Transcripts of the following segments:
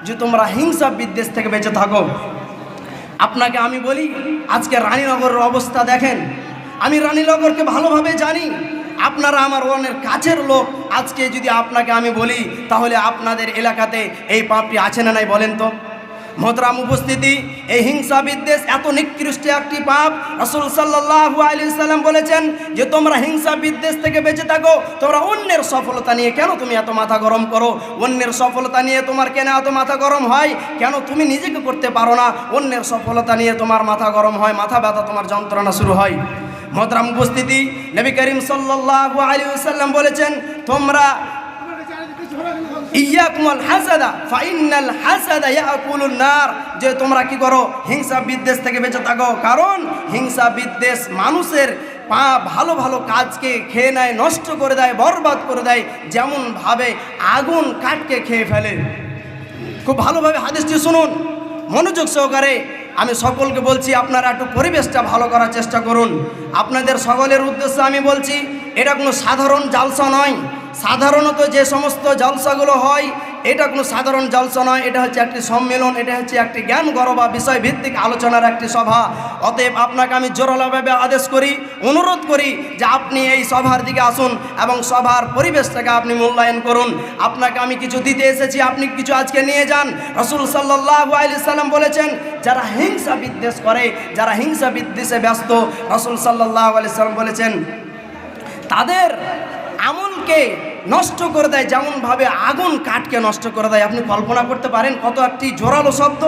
যে তোমরা হিংসা বিদ্বেষ থেকে বেঁচে থাকো। আপনাকে আমি বলি, আজকে রানীনগরের অবস্থা দেখেন। আমি রানীনগরকে ভালোভাবে জানি, আপনারা আমার অনেক কাছের লোক। আজকে যদি আপনাকে আমি বলি, তাহলে আপনাদের এলাকাতে এই পাপটি আছে না নাই বলেন তো? মোহতারাম উপস্থিতি, এই হিংসা বিদ্বেষ এত নিকৃষ্ট একটি পাপ। রাসূল সাল্লাল্লাহু আলাইহি ওয়াসাল্লাম বলেছেন যে তোমরা হিংসা বিদ্বেষ থেকে বেঁচে থাকো। তোমরা অন্যের সফলতা নিয়ে কেন তুমি এত মাথা গরম করো? অন্যের সফলতা নিয়ে তোমার কেন এত মাথা গরম হয়? কেন তুমি নিজেকে করতে পারো না? অন্যের সফলতা নিয়ে তোমার মাথা গরম হয়, মাথা ব্যথা, তোমার যন্ত্রণা শুরু হয়। মোহতারাম উপস্থিতি, নবী করিম সাল্লাল্লাহু আলাইহি ওয়াসাল্লাম বলেছেন, তোমরা ইয়াকুমুল হাসাদা ফাইনাল হাসাদা ইয়াকুলুন নার, যে তোমরা কি করো? হিংসা বিদ্বেষ থেকে বেঁচে থাকো। কারণ হিংসা বিদ্বেষ মানুষের ভালো ভালো কাজকে খেয়ে নেয়, নষ্ট করে দেয়, বরবাদ করে দেয়, যেমনভাবে আগুন কাঠকে খেয়ে ফেলে। খুব ভালোভাবে হাদিসটি শুনুন, মনোযোগ সহকারে। আমি সকলকে বলছি, আপনারা একটু পরিবেশটা ভালো করার চেষ্টা করুন। আপনাদের সকলের উদ্দেশ্যে আমি বলছি, এটা কোনো সাধারণ জালসা নয়। সাধারণত যে সমস্ত জলসাগুলো হয়, এটা কোনো সাধারণ জলসা নয়। এটা হচ্ছে একটি সম্মেলন, এটা হচ্ছে একটি জ্ঞান গরবা বিষয়ভিত্তিক আলোচনার একটি সভা। অতএব আপনাকে আমি জোরালোভাবে আদেশ করি, অনুরোধ করি যে আপনি এই সভার দিকে আসুন এবং সভার পরিবেশটাকে আপনি মূল্যায়ন করুন। আপনাকে আমি কিছু দিতে এসেছি, আপনি কিছু আজকে নিয়ে যান। রাসূল সাল্লাল্লাহু আলাইহি ওয়াসাল্লাম বলেছেন, যারা হিংসা বিদ্বেষ করে, যারা হিংসা বিদ্বেষে ব্যস্ত, রাসূল সাল্লাল্লাহু আলাইহি ওয়াসাল্লাম বলেছেন তাদের আমলকে নষ্ট করে দেয় যেমনভাবে আগুন কাঠকে নষ্ট করে দেয়। আপনি কল্পনা করতে পারেন কত একটি জোরালো শব্দ?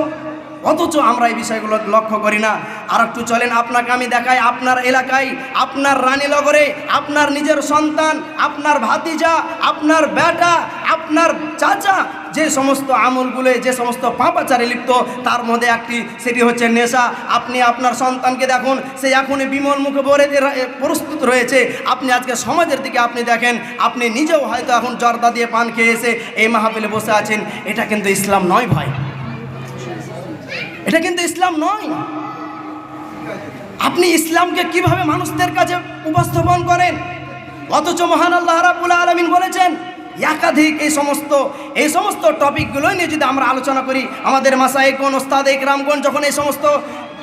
অথচ আমরা এই বিষয়গুলো লক্ষ্য করি না। আর একটু চলেন, আপনাকে আমি দেখাই, আপনার এলাকায়, আপনার রানীনগরে, আপনার নিজের সন্তান, আপনার ভাতিজা, আপনার বেটা, আপনার চাচা যে সমস্ত আমলগুলো, যে সমস্ত পাপাচারে লিপ্ত, তার মধ্যে একটি, সেটি হচ্ছে নেশা। আপনি আপনার সন্তানকে দেখুন, সে এখনই বিমল মুখে ভরে প্রস্তুত রয়েছে। আপনি আজকে সমাজের দিকে আপনি দেখেন, আপনি নিজেও হয়তো এখন জর্দা দিয়ে পান খেয়ে এসে এই মাহফিলে বসে আছেন। এটা কিন্তু ইসলাম নয় ভাই, এটা কিন্তু ইসলাম নয়। আপনি ইসলামকে কিভাবে মানুষদের কাছে উপস্থাপন করেন? অথচ মহান আল্লাহ রাব্বুল আলামিন বলেছেন, একাধিক এই সমস্ত টপিকগুলোই নিয়ে যদি আমরা আলোচনা করি, আমাদের মাশায়েখগণ, ওস্তাদ ইকরামগণ যখন এই সমস্ত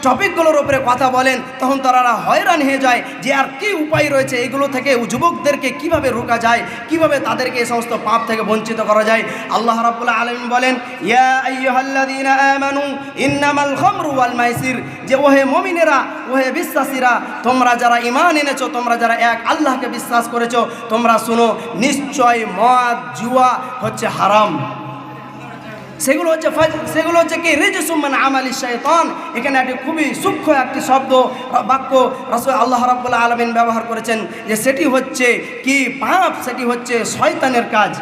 টপিকগুলোর উপরে কথা বলেন, তখন তারা হয়রান হয়ে যায় যে আর কি উপায় রয়েছে এগুলো থেকে যুবকদেরকে কিভাবে রোকা যায়, কিভাবে তাদেরকে এই সমস্ত পাপ থেকে বঞ্চিত করা যায়। আল্লাহ রাব্বুল আলামিন বলেন, ইয়া আইয়ুহাল্লাযীনা আমানু ইন্নামাল খামরু ওয়াল মাইসির, যে ওহে মুমিনেরা, ওহে বিশ্বাসীরা, তোমরা যারা ঈমান এনেছো, তোমরা যারা এক আল্লাহকে বিশ্বাস করেছো, তোমরা শুনো, নিশ্চয় মদ, জুয়া হচ্ছে হারাম। সেগুলো হচ্ছে কি? রিজসুম মিন আমালিশ শাইতান। এখানে একটি খুবই সূক্ষ্ম একটি শব্দ বাক্য রাসূল আল্লাহ রাব্বুল আলামিন ব্যবহার করেছেন, যে সেটি হচ্ছে কি? পাপ, সেটি হচ্ছে শয়তানের কাজ।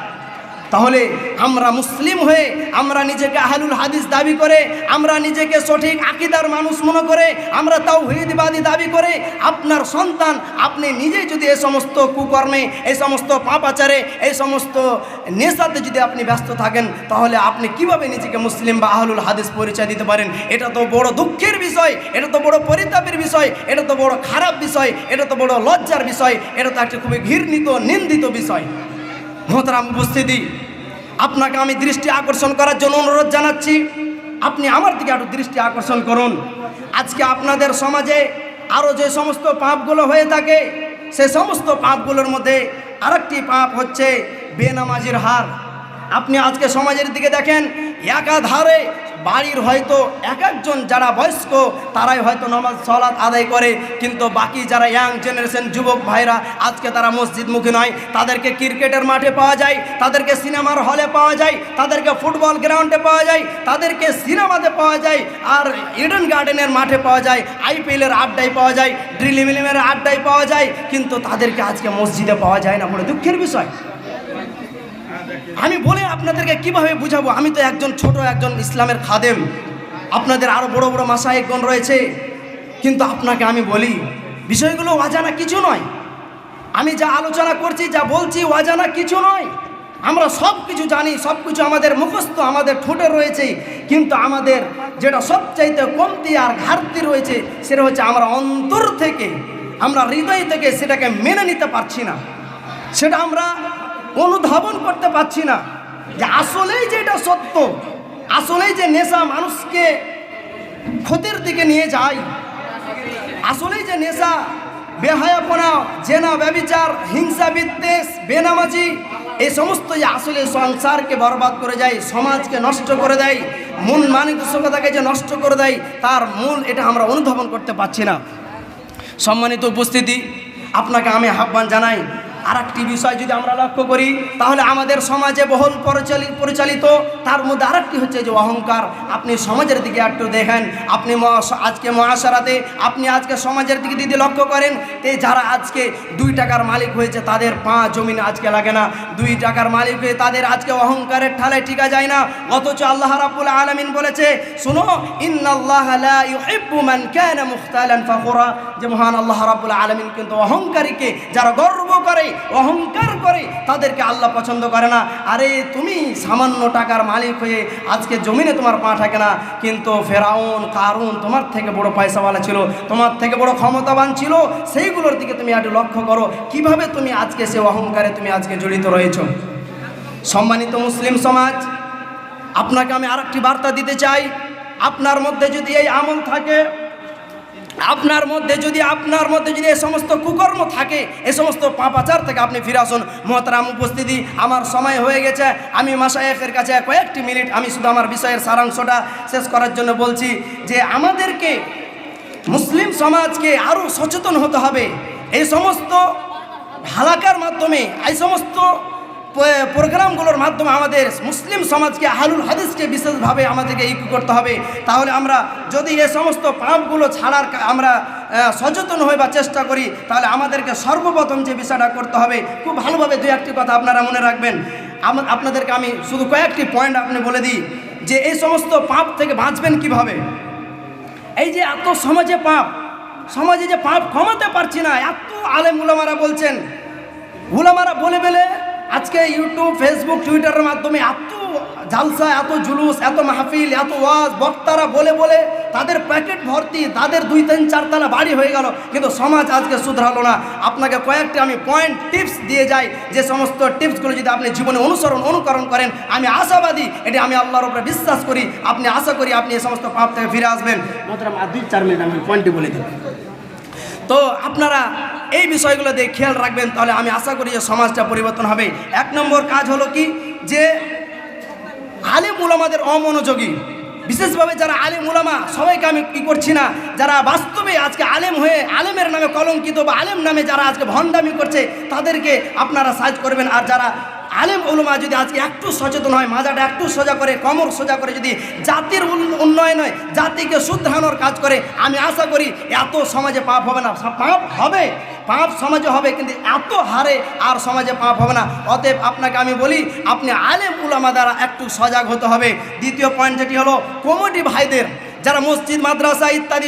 তাহলে আমরা মুসলিম হয়ে, আমরা নিজেকে আহলুল হাদিস দাবি করে, আমরা নিজেকে সঠিক আকীদার মানুষ মনে করে, আমরা তাওহীদবাদী দাবি করে, আপনার সন্তান, আপনি নিজেই যদি এই সমস্ত কুকর্মে, এই সমস্ত পাপাচারে, এই সমস্ত নেশাতে যদি আপনি ব্যস্ত থাকেন, তাহলে আপনি কিভাবে নিজেকে মুসলিম বা আহলুল হাদিস পরিচয় দিতে পারেন? এটা তো বড় দুঃখের বিষয়, এটা তো বড় পরিতাপের বিষয়, এটা তো বড় খারাপ বিষয়, এটা তো বড় লজ্জার বিষয়, এটা তো একটা খুবই ঘৃণিত, নিন্দিত বিষয়। মোহতারাম উপস্থিতি, আপনাকে আমি দৃষ্টি আকর্ষণ করার জন্য অনুরোধ জানাচ্ছি, আপনি আমার দিকে একটু দৃষ্টি আকর্ষণ করুন। আজকে আপনাদের সমাজে আরও যে সমস্ত পাপগুলো হয়ে থাকে, সে সমস্ত পাপগুলোর মধ্যে আরেকটি পাপ হচ্ছে বেনামাজির হার। আপনি আজকে সমাজের দিকে দেখেন, একাধারে বাড়ির হয়তো এক একজন যারা বয়স্ক, তারাই হয়তো নামাজ সালাত আদায় করে, কিন্তু বাকি যারা ইয়াং জেনারেশন যুবক ভাইরা, আজকে তারা মসজিদমুখী নয়। তাদেরকে ক্রিকেটের মাঠে পাওয়া যায়, তাদেরকে সিনেমার হলে পাওয়া যায়, তাদেরকে ফুটবল গ্রাউন্ডে পাওয়া যায়, তাদেরকে সিনেমাতে পাওয়া যায়, আর ইডেন গার্ডেনের মাঠে পাওয়া যায়, আইপিএলের আড্ডায় পাওয়া যায়, ড্রিল মিলিমের আড্ডায় পাওয়া যায়, কিন্তু তাদেরকে আজকে মসজিদে পাওয়া যায় না। বড় দুঃখের বিষয়। আমি বলে আপনাদেরকে কিভাবে বুঝাবো? আমি তো একজন ছোট একজন ইসলামের খাদেম, আপনাদের আরো বড় বড় মাশায়েখগণ রয়েছে, কিন্তু আপনাকে আমি বলি, বিষয়গুলো অজানা কিছু নয়। আমি যা আলোচনা করছি, যা বলছি, অজানা কিছু নয়। আমরা সব কিছু জানি, সব কিছু আমাদের মুখস্থ, আমাদের ঠোঁটে রয়েছে, কিন্তু আমাদের যেটা সবচাইতে কমতি আর ঘাটতি রয়েছে, সেটা হচ্ছে আমরা অন্তর থেকে, আমরা হৃদয় থেকে সেটাকে মেনে নিতে পারছি না, সেটা আমরা অনুধাবন করতে পারছি না যে আসলেই যে এটা সত্য, আসলেই যে নেশা মানুষকে ক্ষতির দিকে নিয়ে যায়, আসলেই যে নেশা বেহায়াপনা, জেনা, ব্যভিচার, হিংসা, বিদ্বেষ, বেনামাজি, এই সমস্ত যে আসলে সংসারকে বরবাদ করে যায়, সমাজকে নষ্ট করে দেয়, মন মানসিকতাকে যে নষ্ট করে দেয়, তার মূল এটা আমরা অনুধাবন করতে পারছি না। সম্মানিত উপস্থিতি, আপনাকে আমি আহ্বান জানাই, আর একটি বিষয় যদি আমরা লক্ষ্য করি তাহলে আমাদের সমাজে বহুল পরিচালিত, তার মধ্যে আরেকটি হচ্ছে যে অহংকার। আপনি সমাজের দিকে একটু দেখেন, আপনি আজকে মহাশারাতে আপনি আজকে সমাজের দিকে যদি লক্ষ্য করেন, যারা আজকে 2 টাকার মালিক হয়েছে তাদের 5 জমিন আজকে লাগে না, 2 টাকার মালিক হয়ে তাদের আজকে অহংকারের ঠালায় টিকা যায় না। অথচ আল্লাহ রাব্বুল আলামিন বলেছে, শুনো, ইন্নাল্লাহা লা ইউহিব্বু মান কানা মুখতালান ফাখুরা, যে মহান আল্লাহ রাব্বুল আলামিন কিন্তু অহংকারীকে, যারা গর্ব করে, অহংকার করে, তাদেরকে আল্লাহ পছন্দ করে না। আরে তুমি সামান্য টাকার মালিক হয়ে আজকে জমিনে তোমার পা থাকে না, কিন্তু ফেরাউন, কারুন তোমার থেকে বড় পয়সাওয়ালা ছিল, তোমার থেকে বড় ক্ষমতাবান ছিল, সেইগুলোর দিকে তুমি একটু লক্ষ্য করো, কিভাবে তুমি আজকে সে অহংকারে তুমি আজকে জড়িত রয়েছো। সম্মানিত মুসলিম সমাজ, আপনাকে আমি আরেকটি বার্তা দিতে চাই, আপনার মধ্যে যদি এই আমল থাকে, আপনার মধ্যে যদি এই সমস্ত কুকর্ম থাকে, এই সমস্ত পাপাচার থেকে আপনি ফিরে আসুন। মোহতারাম উপস্থিতি, আমার সময় হয়ে গেছে, আমি মাশায়েখের কাছে কয়েকটি মিনিট আমি শুধু আমার বিষয়ের সারাংশটা শেষ করার জন্য বলছি যে আমাদেরকে মুসলিম সমাজকে আরও সচেতন হতে হবে। এই সমস্ত হালাকার মাধ্যমে, এই সমস্ত প্রোগ্রামগুলোর মাধ্যমে আমাদের মুসলিম সমাজকে, আহলুল হাদিসকে বিশেষভাবে আমাদেরকে ই করতে হবে। তাহলে আমরা যদি এই সমস্ত পাপগুলো ছাড়ার আমরা সচেতন হই বা চেষ্টা করি, তাহলে আমাদেরকে সর্বপ্রথম যে বিষয়টা করতে হবে, খুব ভালোভাবে 2-1টি কথা আপনারা মনে রাখবেন। আপনাদেরকে আমি শুধু কয়েকটি পয়েন্ট আপনি বলে দিই যে এই সমস্ত পাপ থেকে বাঁচবেন কিভাবে। এই যে এত সমাজে যে পাপ কমাতে পারছি না, এত আলেম উলামারা বলছেন, উলামারা বলে আজকে ইউটিউব, ফেসবুক, টুইটারের মাধ্যমে এত জালসা, এত জুলুস, এত মাহফিল, এত ওয়াজ, বক্তারা বলে তাদের প্যাকেট ভর্তি, তাদের 2-3-4 তলা বাড়ি হয়ে গেল, কিন্তু সমাজ আজকে শুধরালো না। আপনাকে কয়েকটি আমি পয়েন্ট টিপস দিয়ে যাই, যে সমস্ত টিপসগুলো যদি আপনি জীবনে অনুকরণ করেন, আমি আশাবাদী, এটি আমি আল্লাহর উপরে বিশ্বাস করি, আপনি আশা করি আপনি এই সমস্ত পাপ থেকে ফিরে আসবেন। মোহতারাম, 2-4 মিনিট আমি পয়েন্টটি বলে দিই। তো আপনারা এই বিষয়গুলো দিয়ে খেয়াল রাখবেন, তাহলে আমি আশা করি যে সমাজটা পরিবর্তন হবে। 1 নম্বর কাজ হলো কি, যে আলেম উলামাদের অমনোযোগী, বিশেষভাবে যারা আলেম উলামা, সবাইকে আমি কি করছি না, যারা বাস্তবে আজকে আলেম হয়ে আলেমের নামে কলঙ্কিত বা আলেম নামে যারা আজকে ভণ্ডামি করছে, তাদেরকে আপনারা সাহায্য করবেন। আর যারা আলেম উলামা যদি আজকে একটু সচেতন হয়, মাজাটা একটু সোজা করে, কোমর সোজা করে যদি জাতির উন্নয়ন হয়, জাতিকে শুধরানোর কাজ করে, আমি আশা করি এত সমাজে পাপ হবে না। পাপ সমাজে হবে, কিন্তু এত হারে আর সমাজে পাপ হবে না। অতএব আপনাকে আমি বলি, আপনি আলেম উলামা দ্বারা একটু সজাগ হতে হবে। দ্বিতীয় পয়েন্ট যেটি হলো, কমিটি ভাইদের, যারা মসজিদ, মাদ্রাসা ইত্যাদি